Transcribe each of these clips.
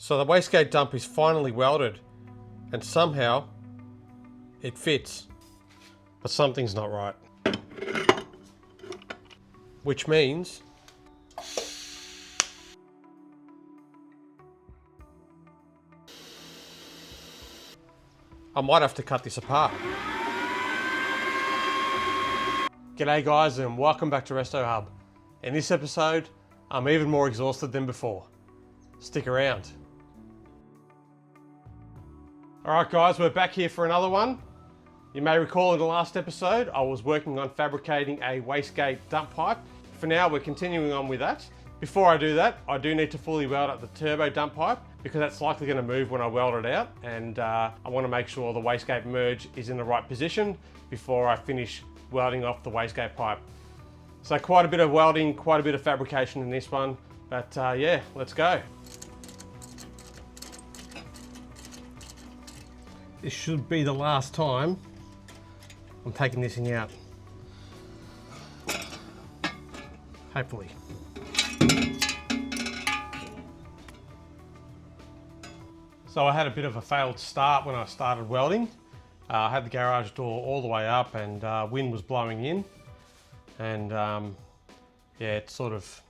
So the wastegate dump is finally welded and somehow it fits, but something's not right. Which means I might have to cut this apart. G'day guys and welcome back to RestoHub. In this episode, I'm even more exhausted than before. Stick around. Alright guys, we're back here for another one. You may recall in the last episode, I was working on fabricating a wastegate dump pipe. For now, we're continuing on with that. Before I do that, I do need to fully weld up the turbo dump pipe because that's likely going to move when I weld it out, and I want to make sure the wastegate merge is in the right position before I finish welding off the wastegate pipe. So quite a bit of welding, quite a bit of fabrication in this one, but yeah, let's go. This should be the last time I'm taking this thing out. Hopefully. So I had a bit of a failed start when I started welding. I had the garage door all the way up and wind was blowing in. And yeah, it sort of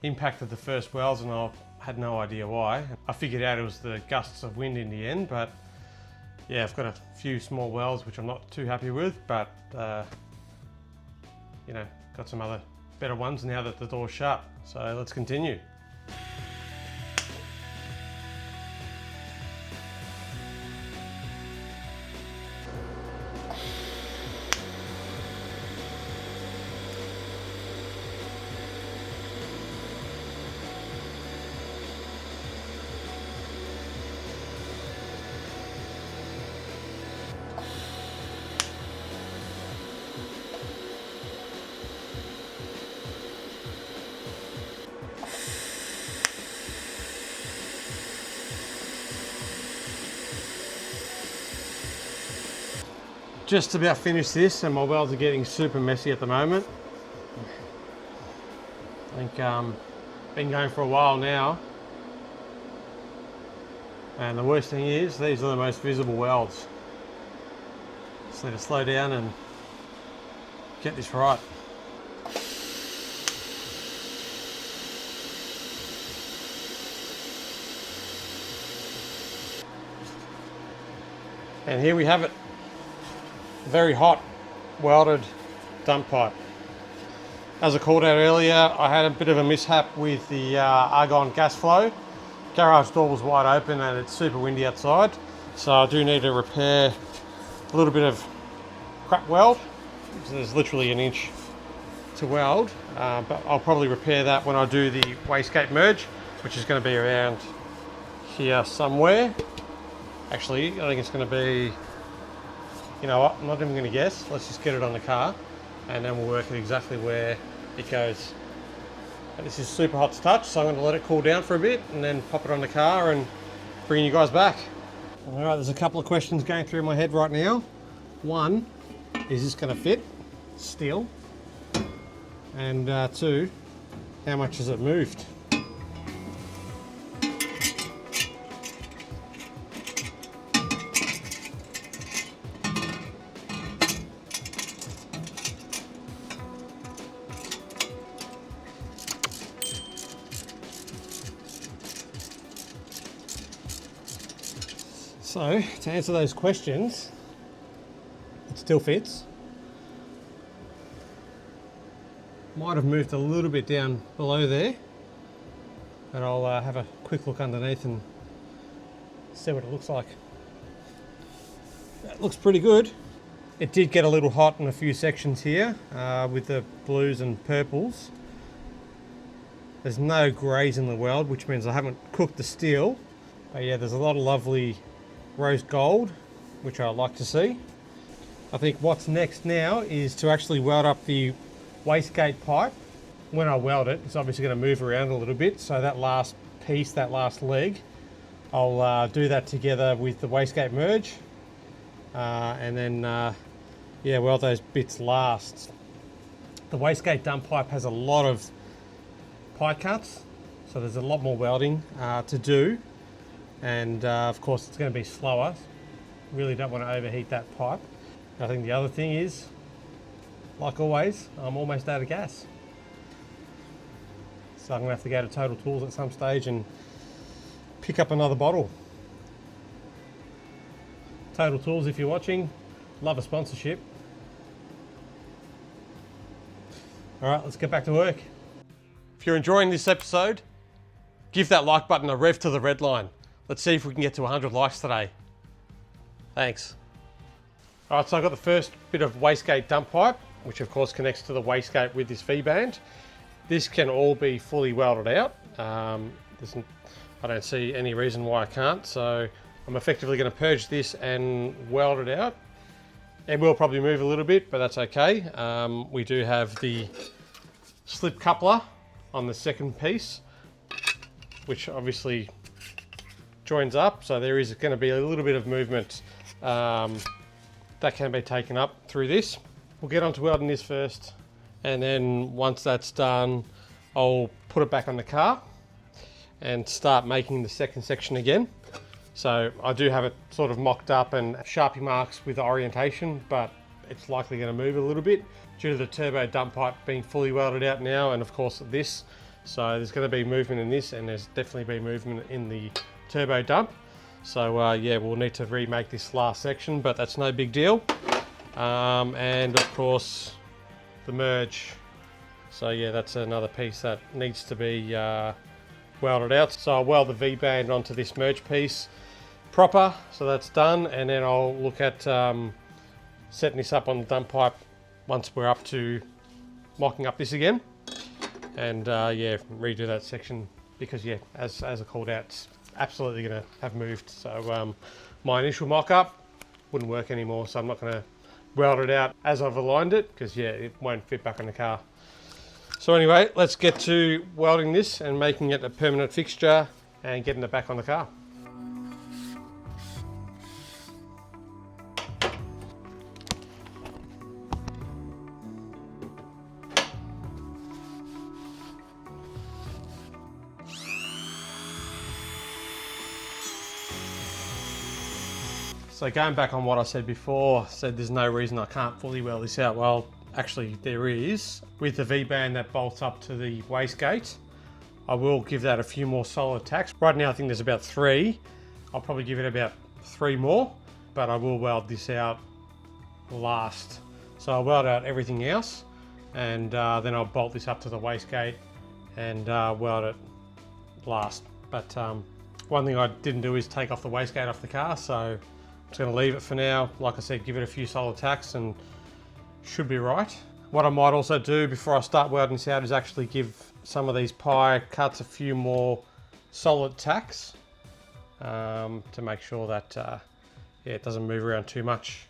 impacted the first welds and I had no idea why. I figured out it was the gusts of wind in the end, but yeah, I've got a few small welds which I'm not too happy with, but you know, got some other better ones now that the door's shut. So let's continue. Just about finished this and my welds are getting super messy at the moment. I think been going for a while now. And the worst thing is, these are the most visible welds. Just need to slow down and get this right. And here we have it. Very hot welded dump pipe. As I called out earlier, I had a bit of a mishap with the argon gas flow. Garage door was wide open and it's super windy outside, so I do need to repair a little bit of crap weld. So there's literally an inch to weld, but I'll probably repair that when I do the wastegate merge, which is going to be around here somewhere. Actually, I think it's going to be, you know what, I'm not even going to guess. Let's just get it on the car and then we'll work it exactly where it goes. But this is super hot to touch, so I'm going to let it cool down for a bit and then pop it on the car and bring you guys back. Alright, there's a couple of questions going through my head right now. One, is this going to fit still? And two, how much has it moved? So, to answer those questions, it still fits. Might have moved a little bit down below there, but I'll have a quick look underneath and see what it looks like. That looks pretty good. It did get a little hot in a few sections here with the blues and purples. There's no greys in the weld, which means I haven't cooked the steel. But yeah, there's a lot of lovely rose gold, which I like to see. I think what's next now is to actually weld up the wastegate pipe. When I weld it, it's obviously going to move around a little bit, so that last piece, that last leg, I'll do that together with the wastegate merge and then yeah, weld those bits last. The wastegate dump pipe has a lot of pie cuts, so there's a lot more welding to do. and of course it's going to be slower. Really don't want to overheat that pipe. I think the other thing is, like always, I'm almost out of gas. So I'm going to have to go to Total Tools at some stage and pick up another bottle. Total Tools, if you're watching, love a sponsorship. All right, let's get back to work. If you're enjoying this episode, give that like button a rev to the red line. Let's see if we can get to 100 likes today. Thanks. All right, so I've got the first bit of wastegate dump pipe, which of course connects to the wastegate with this V-band. This can all be fully welded out. I don't see any reason why I can't, so I'm effectively going to purge this and weld it out. It will probably move a little bit, but that's okay. We do have the slip coupler on the second piece, which obviously joins up, so there is going to be a little bit of movement that can be taken up through this. We'll get onto welding this first, and then once that's done, I'll put it back on the car and start making the second section again. So I do have it sort of mocked up and Sharpie marks with orientation, but it's likely going to move a little bit due to the turbo dump pipe being fully welded out now, and of course this. So there's going to be movement in this, and there's definitely be movement in the turbo dump. So yeah, we'll need to remake this last section, but that's no big deal. And of course the merge. So yeah, that's another piece that needs to be welded out. So I'll weld the V-band onto this merge piece proper, so that's done, and then I'll look at setting this up on the dump pipe once we're up to mocking up this again, and yeah, redo that section, because yeah, as I called out, it's absolutely going to have moved. So my initial mock-up wouldn't work anymore, so I'm not going to weld it out as I've aligned it, because yeah, it won't fit back on the car. So anyway, let's get to welding this and making it a permanent fixture and getting it back on the car. So going back on what I said before, I said there's no reason I can't fully weld this out. Well, actually there is. With the V-band that bolts up to the wastegate, I will give that a few more solid tacks. Right now I think there's about 3. I'll probably give it about 3 more, but I will weld this out last. So I'll weld out everything else, and then I'll bolt this up to the wastegate and weld it last. But one thing I didn't do is take off the wastegate off the car, so I'm just going to leave it for now. Like I said, give it a few solid tacks and should be right. What I might also do before I start welding this out is actually give some of these pie cuts a few more solid tacks to make sure that yeah, it doesn't move around too much.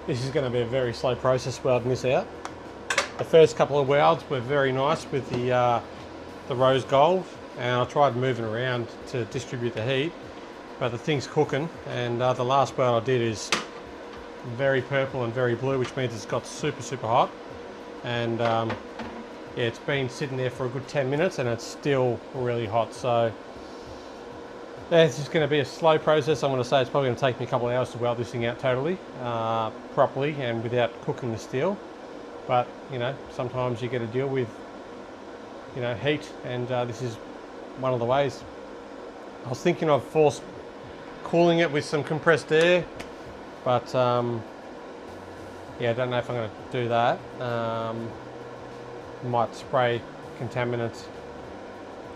This is going to be a very slow process welding this out. The first couple of welds were very nice with the rose gold, and I tried moving around to distribute the heat, but the thing's cooking, and the last weld I did is very purple and very blue, which means it's got super hot, and yeah, it's been sitting there for a good 10 minutes and it's still really hot. So yeah, it's just going to be a slow process. I'm going to say it's probably going to take me a couple of hours to weld this thing out totally, properly, and without cooking the steel. But, you know, sometimes you get to deal with, you know, heat, and this is one of the ways. I was thinking of force cooling it with some compressed air, but yeah, I don't know if I'm going to do that. Might spray contaminants,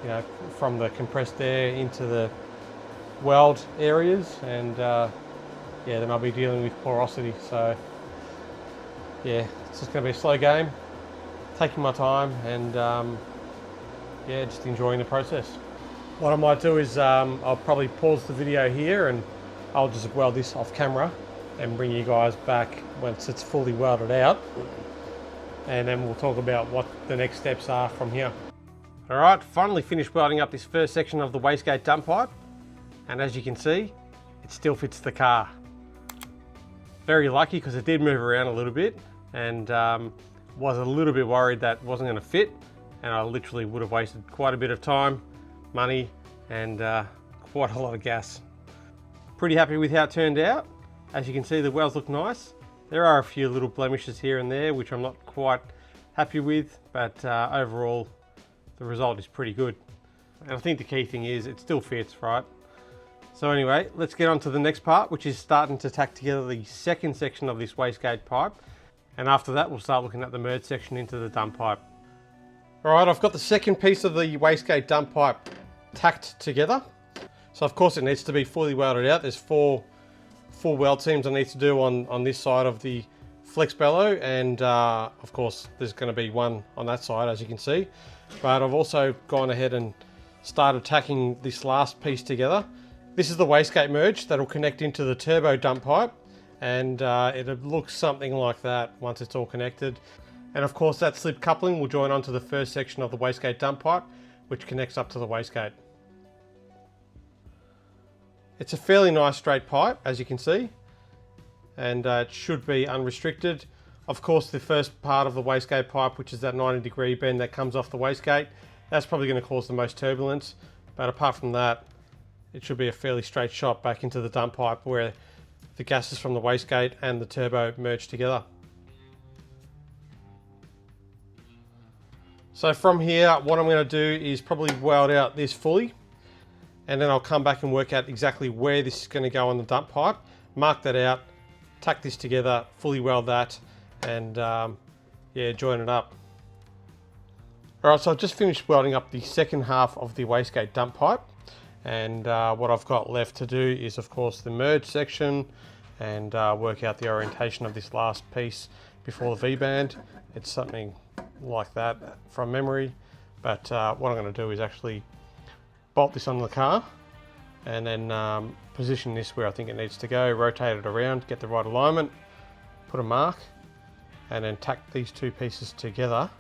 you know, from the compressed air into the weld areas, and yeah, then I'll be dealing with porosity. So yeah, it's just going to be a slow game, taking my time, and yeah, just enjoying the process. What I might do is I'll probably pause the video here and I'll just weld this off camera and bring you guys back once it's fully welded out, and then we'll talk about what the next steps are from here. All right, finally finished welding up this first section of the wastegate dump pipe, and as you can see, it still fits the car. Very lucky because it did move around a little bit, and was a little bit worried that it wasn't going to fit, and I literally would have wasted quite a bit of time, money, and quite a lot of gas. Pretty happy with how it turned out. As you can see, the welds look nice. There are a few little blemishes here and there which I'm not quite happy with, but overall the result is pretty good. And I think the key thing is it still fits, right? So anyway, let's get on to the next part, which is starting to tack together the second section of this wastegate pipe. And after that, we'll start looking at the merge section into the dump pipe. All right, I've got the second piece of the wastegate dump pipe tacked together. So of course it needs to be fully welded out. There's four weld seams I need to do on this side of the flex bellow, and of course there's going to be one on that side, as you can see. But I've also gone ahead and started tacking this last piece together. This is the wastegate merge that'll connect into the turbo dump pipe, and it looks something like that once it's all connected. And of course that slip coupling will join onto the first section of the wastegate dump pipe, which connects up to the wastegate. It's a fairly nice straight pipe, as you can see, and it should be unrestricted. Of course, the first part of the wastegate pipe, which is that 90-degree bend that comes off the wastegate, that's probably going to cause the most turbulence. But apart from that, it should be a fairly straight shot back into the dump pipe where the gases from the wastegate and the turbo merge together. So from here, what I'm going to do is probably weld out this fully, and then I'll come back and work out exactly where this is going to go on the dump pipe, mark that out, tack this together, fully weld that, and yeah, join it up. All right, so I've just finished welding up the second half of the wastegate dump pipe, and what I've got left to do is of course the merge section, and work out the orientation of this last piece before the V-band. It's something like that from memory, but what I'm going to do is actually bolt this onto the car, and then position this where I think it needs to go, rotate it around, get the right alignment, put a mark, and then tack these two pieces together.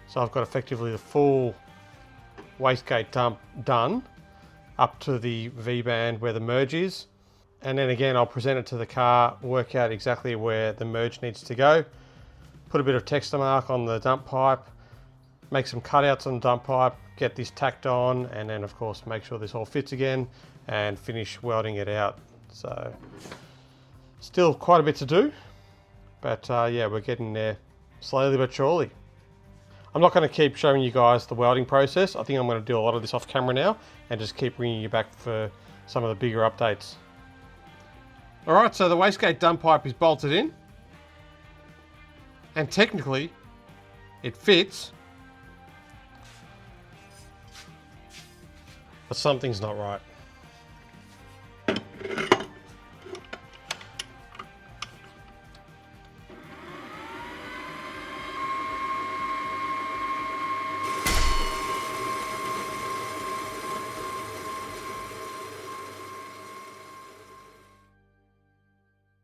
So I've got effectively the full wastegate dump done up to the V-band where the merge is. And then again, I'll present it to the car, work out exactly where the merge needs to go, put a bit of texture mark on the dump pipe, make some cutouts on the dump pipe, get this tacked on, and then of course make sure this all fits again and finish welding it out. So still quite a bit to do, but yeah, we're getting there slowly but surely. I'm not going to keep showing you guys the welding process. I think I'm going to do a lot of this off camera now and just keep bringing you back for some of the bigger updates. All right, so the wastegate dump pipe is bolted in, and technically it fits, but something's not right.